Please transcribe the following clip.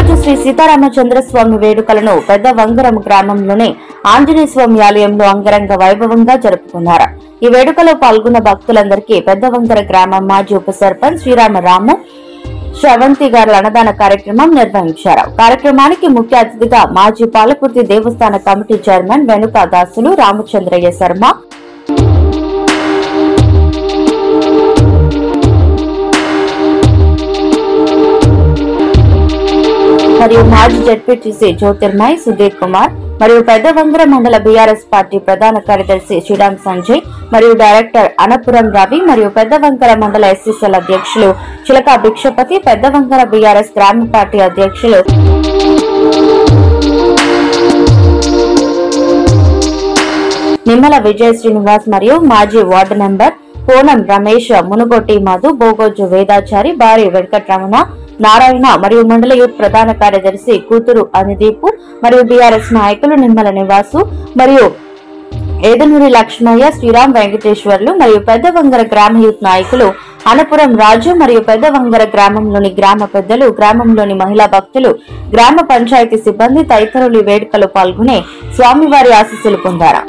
రోజు శ్రీ సీతారామచంద్ర స్వామి వేడుకలను పెద్ద వంగరం గ్రామంలోని ఆంజనేయ స్వామి ఆలయంలో అంగరంగ వైభవంగా జరుపుకున్నారు. ఈ వేడుకలో పాల్గొన్న భక్తులందరికీ పెద్ద వంగర గ్రామం మాజీ ఉప సర్పంచ్ శ్రీరామరాము శ్రవంతి గారు అన్నదాన కార్యక్రమం నిర్వహించారు. కార్యక్రమానికి ముఖ్య అతిథిగా మాజీ పాలకుర్తి దేవస్థాన కమిటీ చైర్మన్ వెనుక దాసులు రామచంద్రయ్య శర్మ, మరియు మాజీ జడ్పీటీసీ జ్యోతిర్మయ్ సుధీర్ కుమార్ మరియు పెద్ద వంగర మండల బీఆర్ఎస్ పార్టీ ప్రధాన కార్యదర్శి శ్రీరామ్ సంజయ్ మరియు డైరెక్టర్ అనపురం రవి మరియు పెద్ద వంగర మండల ఎస్సీసీఎల్ అధ్యక్షులు చిలక భిక్షపతి, పెద్ద వంగర బీఆర్ఎస్ గ్రామ పార్టీ అధ్యక్షులు నిమ్మల విజయ్ శ్రీనివాస్ మరియు మాజీ వార్డు మెంబర్ కోనం రమేష్, మునుగొట్టి మధు, బోగోజు వేదాచారి, భారీ వెంకటరమణ, నారాయణ మరియు మండల యూత్ ప్రధాన కార్యదర్శి కూతురు అనిదీపు మరియు బీఆర్ఎస్ నాయకులు నిమ్మల నివాసు మరియు ఏదనూరి లక్ష్మయ్య, శ్రీరామ్ వెంకటేశ్వర్లు మరియు పెద్ద వంగర గ్రామ యూత్ నాయకులు అనపురం రాజు మరియు పెద్ద వంగర గ్రామంలోని గ్రామ పెద్దలు, గ్రామంలోని మహిళా భక్తులు, గ్రామ పంచాయతీ సిబ్బంది తదితరులు ఈ వేడుకలో పాల్గొని స్వామివారి ఆశీస్సులు పొందారు.